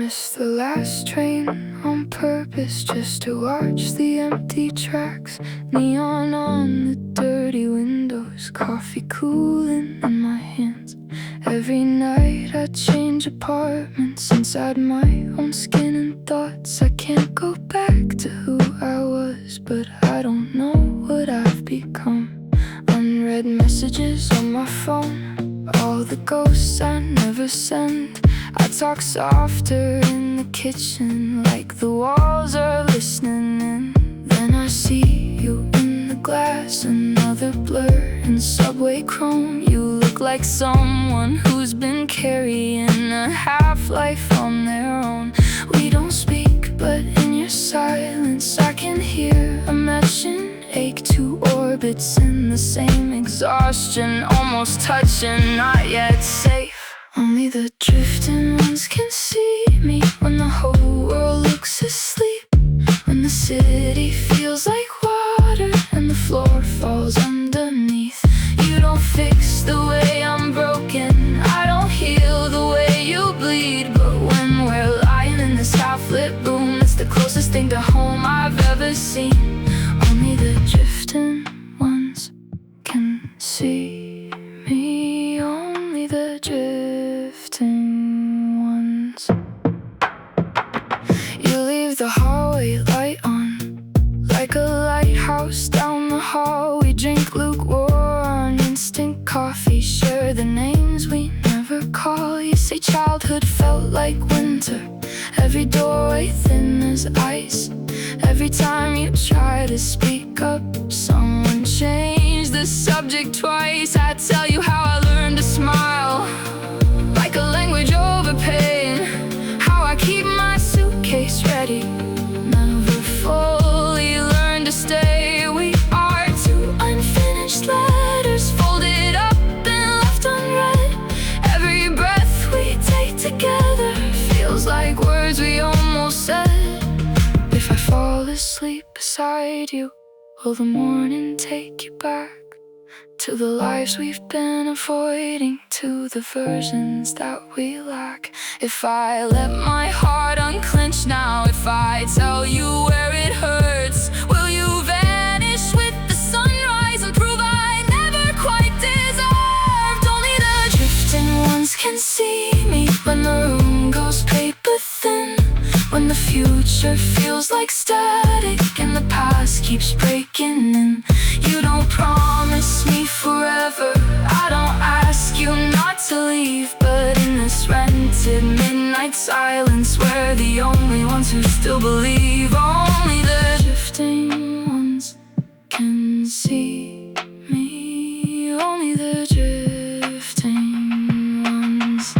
missed the last train on purpose just to watch the empty tracks. Neon on the dirty windows, coffee cooling in my hands. Every night I change apartments inside my own skin and thoughts. I can't go back to who I was, but I don't know what I've become. Unread messages on my phone, all the ghosts I never send. I talk softer in the kitchen, like the walls are listening in. Then I see you in the glass, another blur in subway chrome. You look like someone who's been carrying a half-life on their own. We don't speak, but in your silence I can hear a matching ache. Two orbits in the same exhaustion, almost touching, not yet safe. Only the drifting ones can see me when the whole world looks asleep. When the city feels like water and the floor falls underneath. You don't fix the way I'm broken, I don't heal the way you bleed. But when we're lying in this half-lit room, it's the closest thing to home I've ever seen. Only the drifting ones can see me. Only the drifting ones. You leave the hallway light on, like a lighthouse down the hall. We drink lukewarm instant coffee, share the names we never call. You say childhood felt like winter, every doorway thin as ice. Every time you try to speak up, someone changed the subject twice. I tell you how I learned to smile, like a language over pain. How I keep my suitcase ready, never fully learn to stay. We are two unfinished letters, folded up and left unread. Every breath we take together feels like words we almost said. If I fall asleep beside you, will the morning take you back to the lives we've been avoiding, to the versions that we lack? If I let my heart unclench now, if I tell you where it hurts, will you vanish with the sunrise and prove I never quite deserved? Only the drifting ones can see me when the room goes paper thin. When the future feels like static and the past keeps breaking in. You don't promise me forever, I don't ask you not to leave. But in this rented midnight silence, we're the only ones who still believe. Only the drifting ones can see me. Only the drifting ones.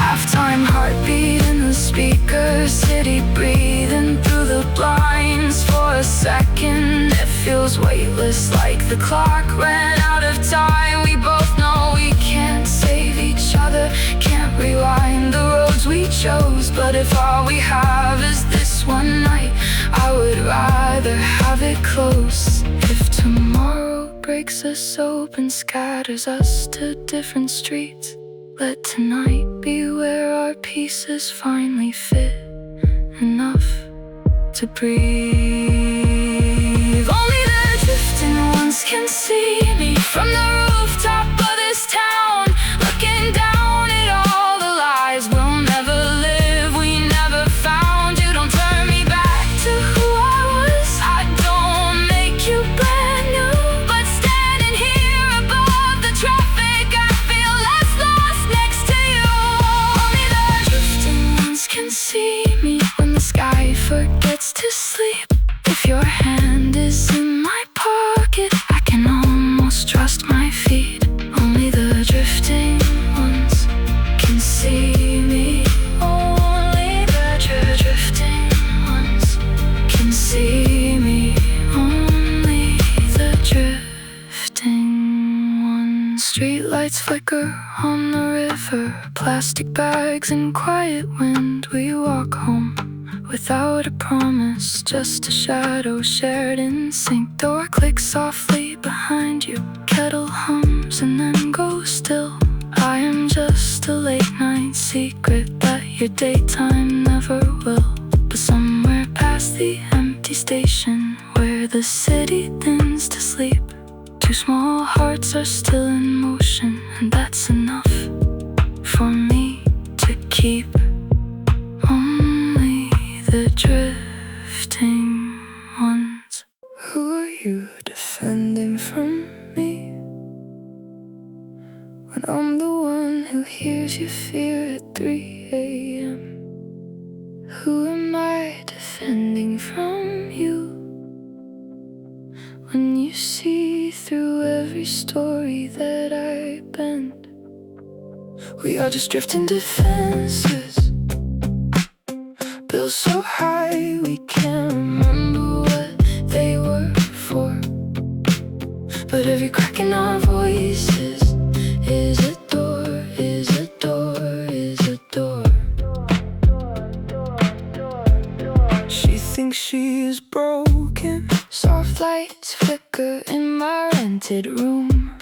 Halftime heartbeat in the speaker, city breathing through the blinds. For a second it feels weightless, like the clock ran out of time. We both know we can't save each other, can't rewind the roads we chose. But if all we have is this one night, I would rather have it close. If tomorrow breaks us open, scatters us to different streets, let tonight be where our pieces finally fit enough to breathe. Only the drifting ones can see me from the rooftop of this town, looking down at all the lies we'll never live, we never found. You don't turn me back to who I was, I don't make you brand new. But standing here above the traffic, I feel less lost next to you. Only the drifting ones can see me when the sky forgets to sleep. If your hand is in my pocket, I can almost trust my feet. Only the drifting ones can see me. Only the drifting ones can see me. Only the drifting ones. Streetlights flicker on the river, plastic bags and quiet wind. We walk home without a promise, just a shadow shared in sync. Door clicks softly behind you, kettle hums and then goes still. I am just a late night secret that your daytime never will. But somewhere past the empty station where the city thins to sleep, two small hearts are still in motion, and that's enough for me to keep. Only the drifting ones. Who are you defending from me? When I'm the one who hears your fear at 3 a.m. Who am I defending from you? When you see through every story that I bend, we are just drifting defenses, built so high we can't remember what they were for. But every crack in our voices is a door, is a door, is a door. She thinks she is broken. Soft lights flicker in my rented room.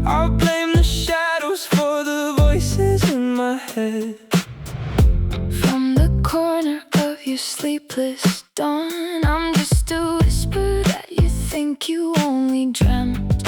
I'll blame the shadows for the voices in my head. From the corner of your sleepless dawn, I'm just a whisper that you think you only dreamt.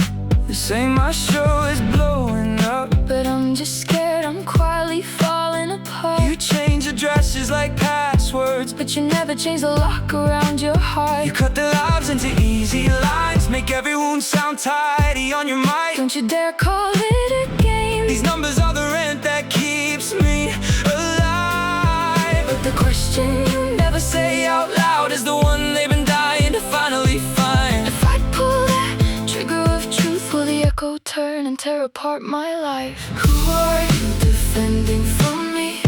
They say my show is blowing up, but I'm just scared I'm quietly falling apart. You change addresses like passwords, but you never change the lock around your heart. You cut the lives into easy lines, make every wound sound tidy on your mic. Don't you dare call it a game. These numbers are the rent that keeps me alive. But the question you never say out loud is the one they've been dying to finally find. If I pull that trigger of truth, will the echo turn and tear apart my life? Who are you defending from me?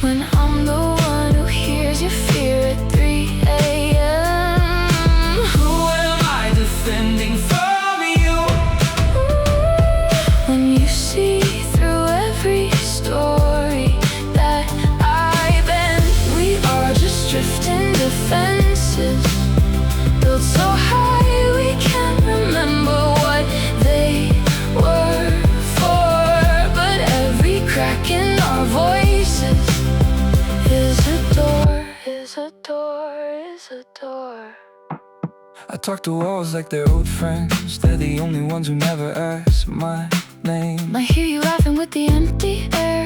When I'm the one who hears your fear at 3 a.m. Who am I defending from you? When you see through every story that I've been, we are just drifting defenses, built so high we can't remember what they were for. But every crack in our voices is a door, is a door, is a door. I talk to walls like they're old friends. They're the only ones who never ask my name. I hear you laughing with the empty air,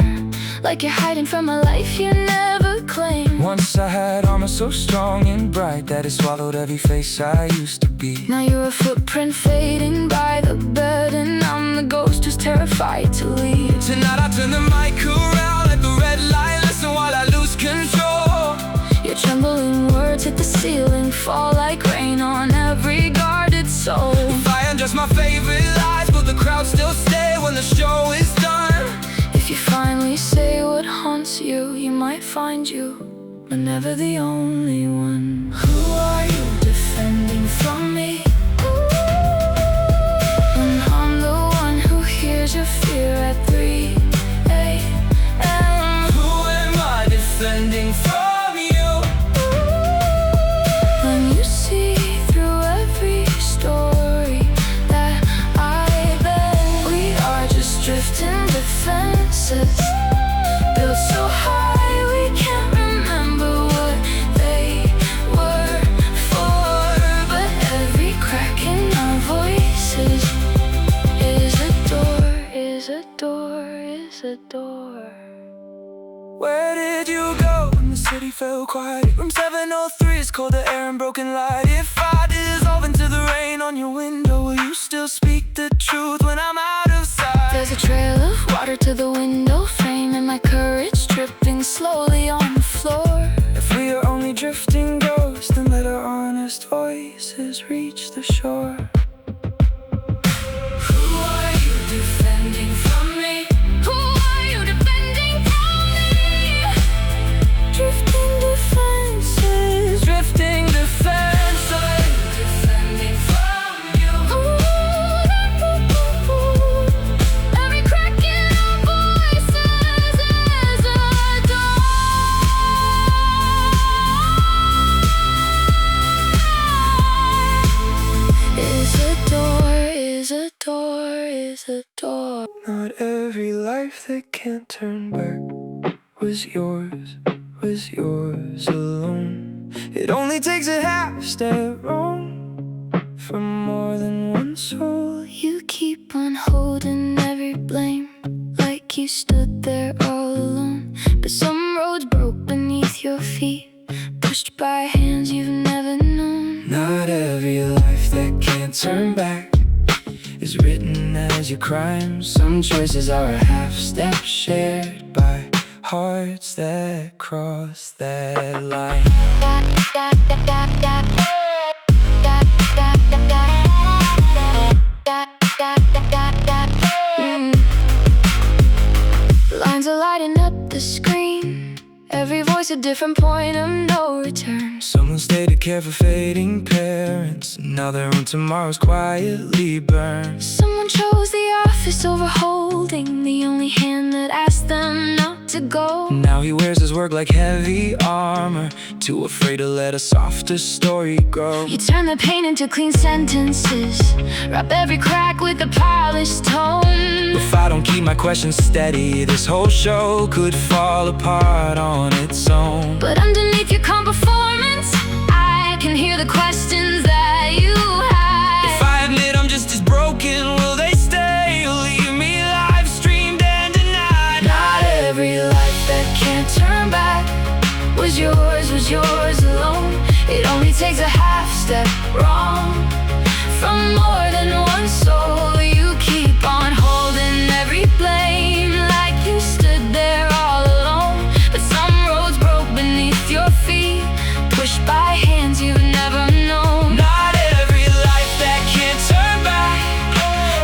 like you're hiding from a life you never claimed. Once I had armor so strong and bright that it swallowed every face I used to be. Now you're a footprint fading by the bed, and I'm the ghost who's terrified to leave. Tonight I turn the mic around, let the red light listen while I lose control. Your trembling words hit the ceiling, fall like rain on every guarded soul. If I undress my favorite lies, will the crowd still stay when the show is done? If you finally say what haunts you, you might find you were never the only one. Who are you defending from me? When I'm the one who hears your fear at 3 a.m. Who am I defending from you? When you see through every story that I've been, we are just drifting defenses, built so high we can't remember what they were for. But every crack in our voices is a door, is a door, is a door. Where did you go when the city fell quiet? Room 703 is cold, the air and broken light. If I dissolve into the rain on your window, will you still speak the truth when I'm out of sight? There's a trail of water to the window frame, and my courage dripping slowly on the floor. If we are only drifting ghosts, then let our honest voices reach the shore. Who are you defending from me? Who are you defending from me? Drifting defenses, drifting defenses, defending from you. Every crack in our voice life that can't turn back was yours alone. It only takes a half step wrong from more than one soul. You keep on holding every blame, like you stood there all alone. But some roads broke beneath your feet, pushed by hands you've never known. Not every life that can't turn back is written as your crime. Some choices are a half step shared by hearts that cross that line. Lines are lighting up the screen, every voice a different point of no return. Someone stayed to care for fading parents, now their own tomorrows quietly burn. Someone chose the office over holding the only hand that asked them not to go. Now he wears his work like heavy armor, too afraid to let a softer story grow. You turn the pain into clean sentences, wrap every crack with a polished tone. If I don't keep my questions steady, this whole show could fall apart on its own. But underneath your calm performance, I can hear the questions that you have. If I admit I'm just as broken, will they stay or leave me live streamed and denied? Not every life that can't turn back was yours alone. It only takes a half step wrong from more than one soul. You keep on holding every blame, like you stood there all alone. But some roads broke beneath your feet, pushed by hands you've never known. Not every life that can't turn back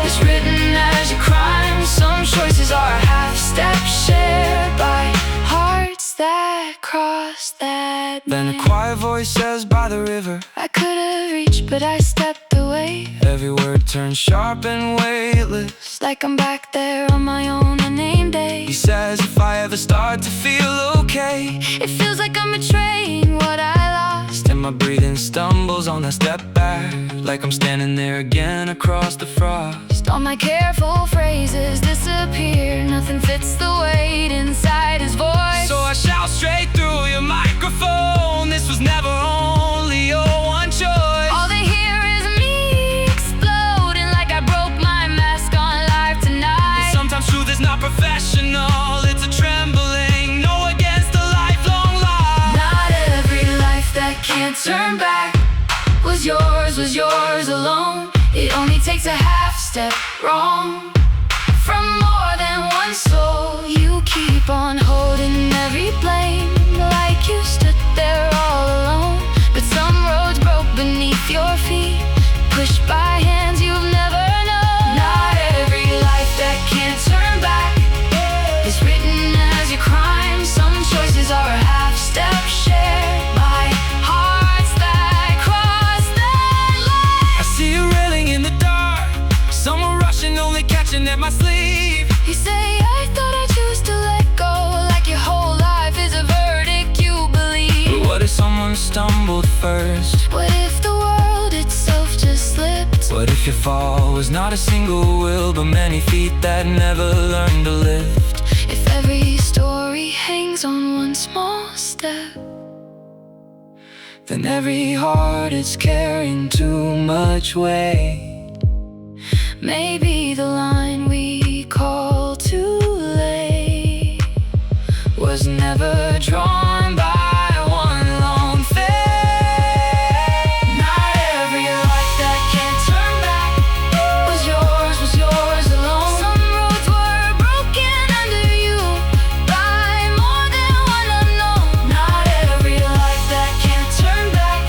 is written as your crime. Some choices are a half step shared by hearts that cross that line. Then a quiet voice says by the river, I could have reached but I stepped away. Every word turns sharp and weightless, like I'm back there on my own unnamed day. He says if I ever start to feel okay, it feels like I'm betraying what I lost. And my breathing stumbles on that step back, like I'm standing there again across the frost. All my careful phrases disappear, nothing fits the weight inside his voice. So I shout straight through your microphone, this was never only your one choice. All they hear is me exploding like I broke my mask on live tonight. And sometimes truth is not professional, it's a trembling no against a lifelong lie. Not every life that can't turn back was yours alone. It only takes a half step wrong from more than one soul. You keep on holding every blame, like you stood there all alone. But some roads broke beneath your feet, pushed by hands you've never known. Not every life that can't turn back is written as your crime. Some choices are a half step shared by hearts that cross that line. I see you railing in the dark, someone rushing, only catching at my sleeve. You say I thought I choose to let go, like your whole life is a verdict you believe. But what if someone stumbled first? What if the world itself just slipped? What if your fall was not a single will, but many feet that never learned to lift? If every story hangs on one small step, then every heart is carrying too much weight. Maybe the line we call too late was never drawn by one long fade. Not every life that can't turn back was yours alone. Some roads were broken under you by more than one unknown. Not every life that can't turn back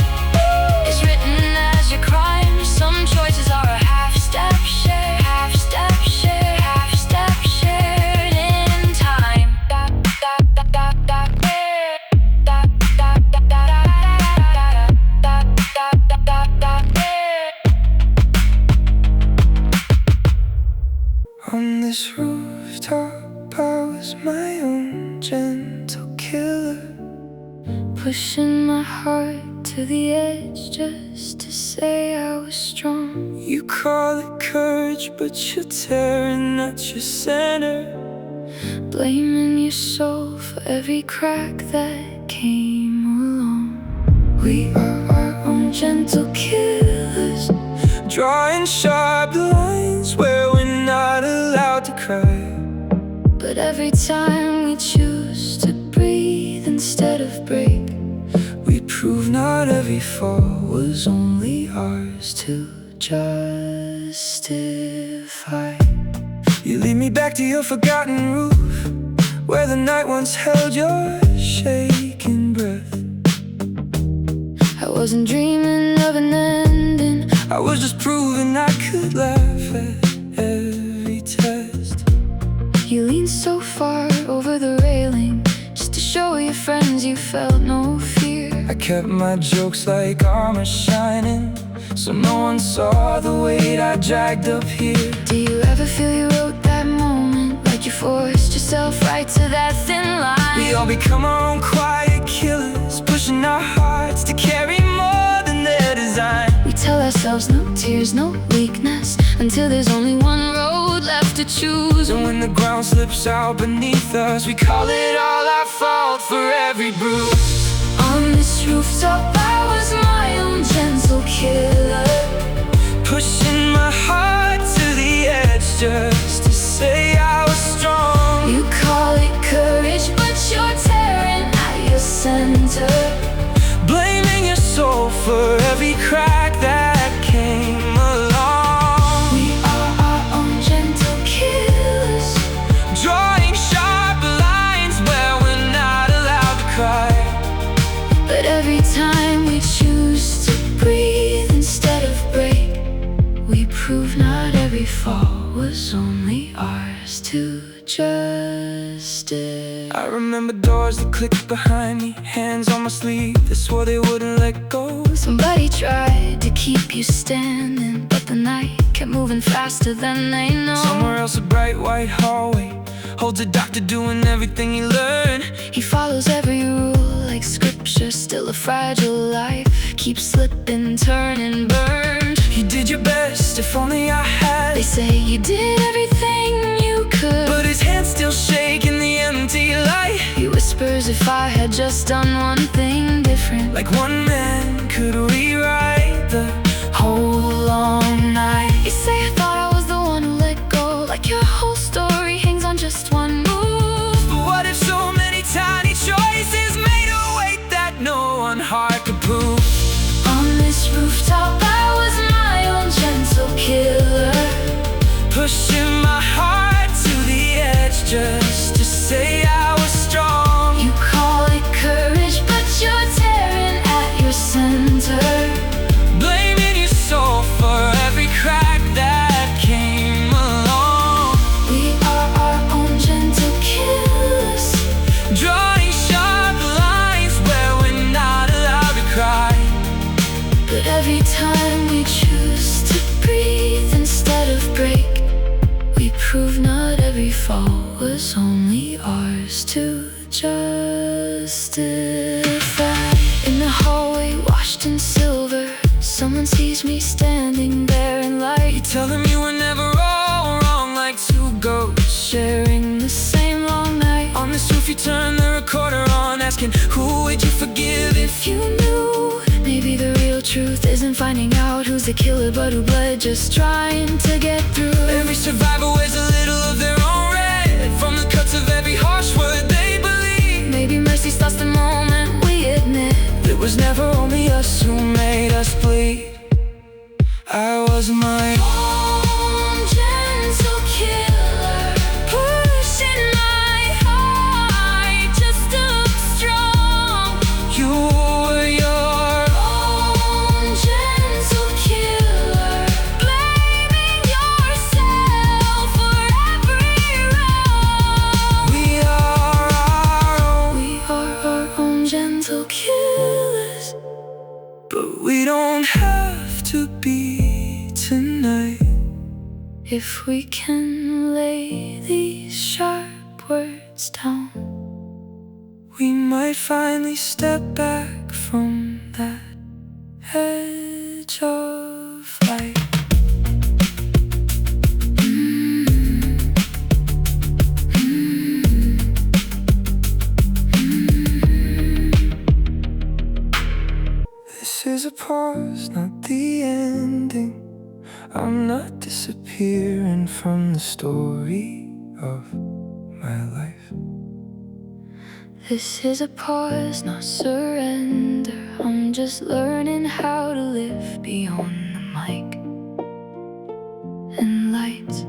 is written as your crime. Some choices are a half step shared, half step shared, half step shared in time. On this rooftop, I was my own gentle killer, pushing my heart to the edge just to say I was strong. You call it courage, but you're tearing at your center. blaming your soul for every crack that came along. We are our own gentle killers, drawing sharp lines where we're not allowed to cry. but every time we choose to breathe instead of break, we prove not every fall was only ours to justify. You lead me back to your forgotten roof, where the night once held your shaking breath. I wasn't dreaming of an ending, I was just proving I could laugh at every test. you leaned so far over the railing just to show your friends you felt no fear. I kept my jokes like armor shining, so no one saw the weight I dragged up here. Do you ever feel you wrote that moment, like you forced yourself right to that thin line? We all become our own quiet killers, pushing our hearts to carry more than their design. We tell ourselves no tears, no weakness, until there's only one road left to choose. And when the ground slips out beneath us, we call it all our fault for every bruise. On this rooftop I was my own gentle killer, pushing my heart to the edge just to say I was strong. you call it courage, but you're tearing at your center, blaming your soul for every crack that came along. we are our own gentle killers, Drawing sharp lines where we're not allowed to cry. but every time we choose to breathe instead of break, we prove not every fall was only ours to justify. I remember doors that clicked behind me, hands on my sleeve that swore they wouldn't let go. Somebody tried to keep you standing, but the night kept moving faster than they know. Somewhere else a bright white hallway holds a doctor doing everything he learned. He follows every rule like scripture, still a fragile life keeps slipping, turning, burned. You did your best, if only I had. They say you did everything you could, But his hands still shake in the empty light, he whispers, if I had just done one thing different, like one man could rewrite the whole long night. you say I thought I was the one who let go, like your whole story hangs on just one move. But what if so many tiny choices made a weight that no one heart could prove? On this rooftop I was my own gentle killer, Pushing my heart to the edge just to say I was strong. you call it courage, but you're tearing at your center, Blaming your soul for every crack that came along. we are our own gentle killers, Drawing sharp lines where we're not allowed to cry. but every time we choose to breathe instead of break, we prove not every fall was only ours to justify. In the hallway washed in silver, someone sees me standing there in light. You tell them you were never all wrong, like two ghosts Sharing the same long night. on this roof. You turn the recorder on, asking who would you forgive if If you knew, maybe the real truth isn't finding out who's the killer, but who bled just trying to get through. every survivor wears a little of their own red from the cuts of every harsh word they believe. Maybe mercy starts the moment we admit It was never only us who made us bleed. I was my own gentle killer, pushing my heart just to look strong. You were your Own gentle killer, blaming yourself for every wrong. We are our own, We are our own gentle killers, but we don't have to be tonight. if we can lay these sharp words down. We might finally step back from that edge of light. is a pause, not the ending. I'm not disappearing from the story of my life. This is a pause, not surrender. I'm just learning how to live beyond the mic and lights.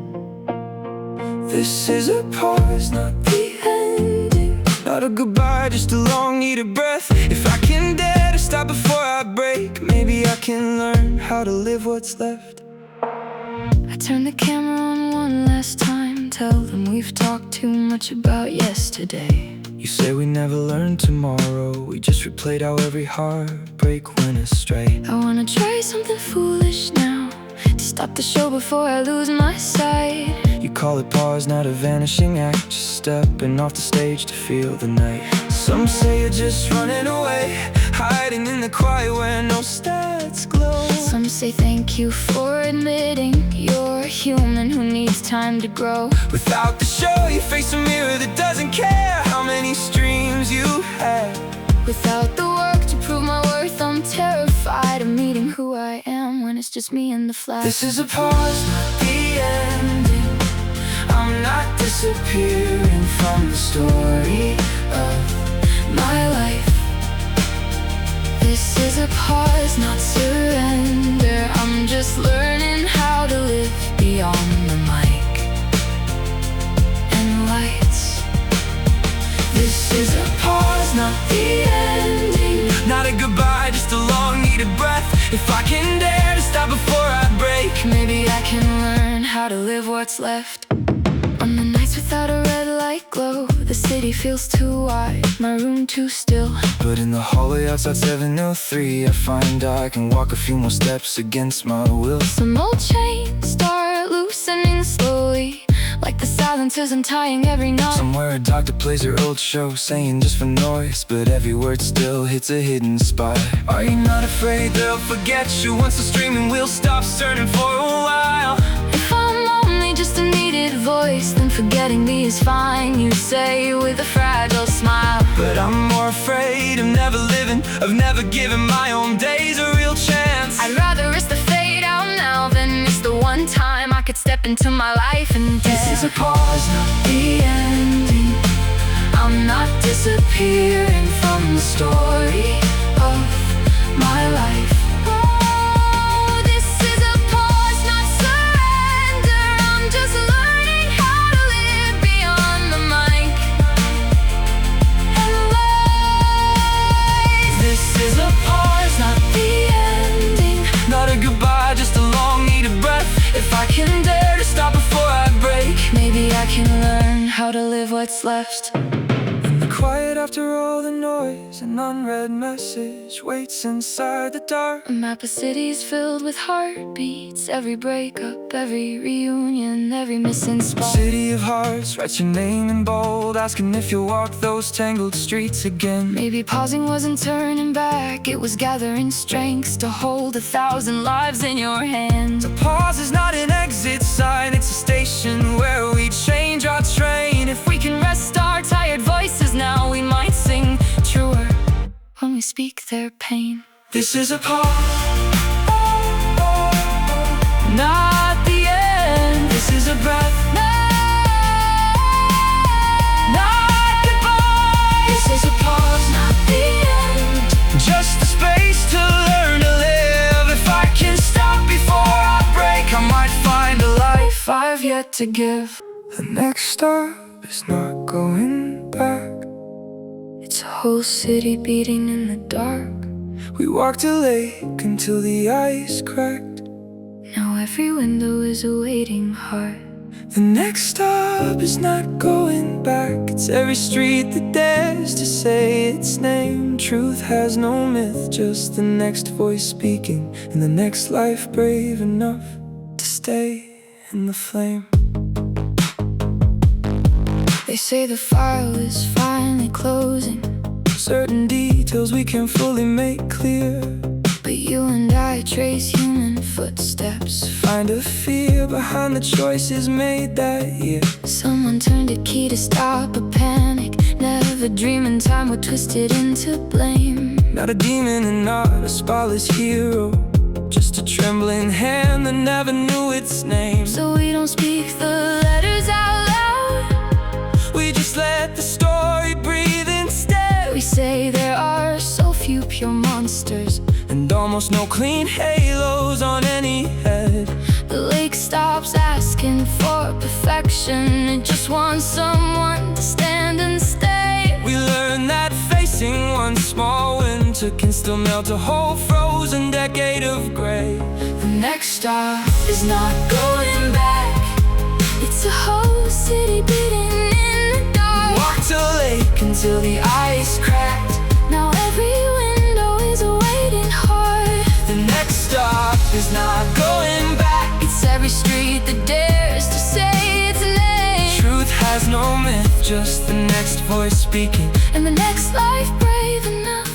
This is a pause, not the ending. Not a goodbye, just a long needed breath. If I can dare to stop before I break, maybe I can learn how to live what's left. I turn the camera on one last time. Tell them we've talked too much about yesterday. You say we never learn tomorrow. We just replayed how every heartbreak went astray. I wanna try something foolish now, to stop the show before I lose my sight. You call it pause, not a vanishing act, just stepping off the stage to feel the night. Some say you're just running away, hiding in the quiet where no stats glow. Some say thank you for admitting you're a human who needs time to grow. Without the show, you face a mirror that doesn't care how many streams you have. Without the work to prove my worth, I'm terrified of meeting who I am when it's just me in the flash. This is a pause, not the ending. I'm not disappearing from the story of my life. This is a pause, not surrender. I'm just learning how to live beyond the mic and lights. This is a pause, not the ending. Not a goodbye, just a long needed breath. If I can dare to stop before I break, maybe I can learn how to live what's left. On the nights without a red light glow, the city feels too wide, my room too still. But in the hallway outside 703, I find I can walk a few more steps against my will. Some old chains start loosening slowly, like the silencers untying every knot. Somewhere a doctor plays her old show, saying just for noise, but every word still hits a hidden spot. Are you not afraid they'll forget you once the streaming wheel stops turning for a while? If I'm only just a needed voice, then forgetting me is fine, you say with a fragile smile. But I'm more afraid of never living, of never giving my own days a real chance. I'd rather risk the fade out now than miss the one time I could step into my life and dare. This is a pause, not the ending. I'm not disappearing from the story of my life. Oh, this is a pause, not surrender. I'm just learning how to live beyond the mic and lights. This is a pause, not the ending. Not a goodbye, just a long needed breath. If I can dare to stop before I break, maybe I can learn how to live what's left. In the quiet after all the noise, an unread message waits inside the dark. A map of cities filled with heartbeats, every breakup, every reunion, every missing spot. City of hearts, write your name in bold, asking if you'll walk those tangled streets again. Maybe pausing wasn't turning back, it was gathering strengths to hold 1,000 lives in your hands. A pause is not an exit sign, it's a station where we change our train. If we can rest our tired voices now, we might sing truer when we speak their pain. This is a pause, not the end. This is a breath, not goodbye. This is a pause, not the end. Just a space to learn to live. If I can stop before I break, I might find a life I've yet to give. The next stop is not going back. It's a whole city beating in the dark. We walked a lake until the ice cracked. Now every window is a waiting heart. The next stop is not going back. It's every street that dares to say its name. Truth has no myth, just the next voice speaking, and the next life brave enough to stay in the flame. They say the file is finally closing, certain details we can't fully make clear, but you and I trace human footsteps, find a fear behind the choices made that year. Someone turned a key to stop a panic, never a dream and time would twist it into blame. Not a demon and not a spotless hero, just a trembling hand that never knew its name. So we don't speak the letters out loud, we just let the story breathe instead. we say there are so few pure monsters, and almost no clean halos on any head. the lake stops asking for perfection, it just wants someone to stand and stay. We learned that facing one small winter can still melt a whole frozen decade of gray. The next stop is not going back, it's a whole city beating in the dark. Walked a lake until the ice cracked, Now every window is a waiting heart. the next stop is not going back. It's every street that dares to say its name, Truth has no myth, just the next voice speaking, and the next life brave enough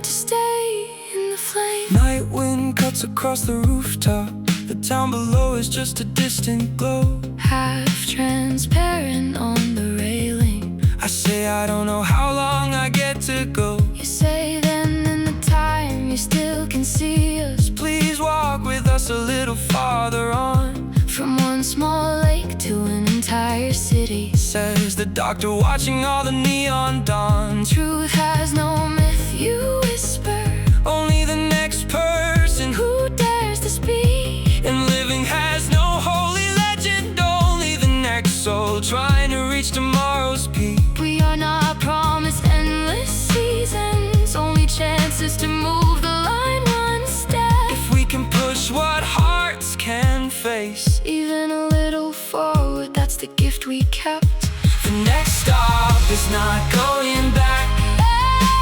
to stay in the flame. Night wind cuts across the rooftop, the town below is just a distant glow. Half transparent on the railing, I say I don't know how long I get to go. you say then in the time you still can see us, Please walk with us a little farther on, from one small lake to an entire city. says the doctor watching all the neon dawn. Truth has no myth, you whisper, Only the next person who dares to speak? and living has no holy legend. Only the next soul trying to reach tomorrow's peak. We are not promised endless seasons, only chances to move the line one step. If we can push what hearts can face, Even a little forward, that's the gift we kept. the next stop is not going back.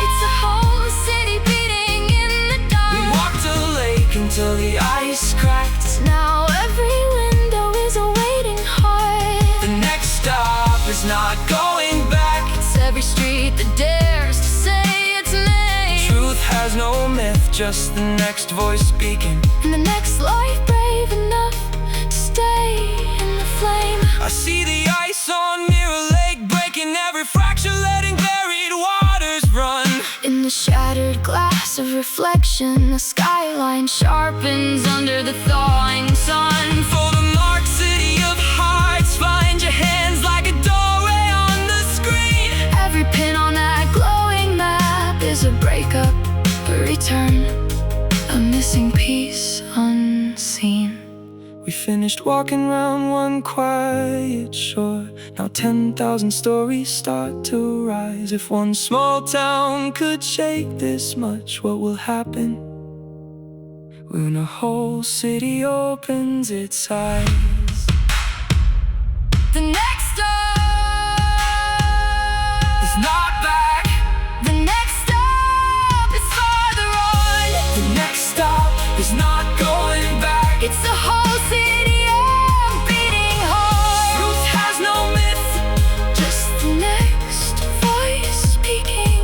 It's a whole city beating in the dark. We walked a lake until the ice cracked, Now every window is a waiting heart. the next stop is not going back. It's every street that dares to say its name, Truth has no myth, just the next voice speaking, and the next life brave enough to stay in the flame. I see the ice on Mirror Lake breaking every fracture, letting buried waters run. In the shattered glass of reflection, the skyline sharpens under the thawing sun. For the marked city of hearts, find your hands like a doorway on the screen. Every pin on that glowing map is a breakup, a return, a missing piece unseen. We finished walking round one quiet shore. Now 10,000 stories start to rise. If one small town could shake this much, what will happen when a whole city opens its eyes? The next stop It's not back. The next stop is farther on. The next stop is not going back. It's the whole city of beating heart. Truth has no myth, Just the next voice speaking,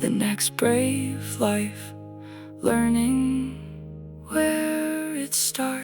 the next brave life, learning where it starts.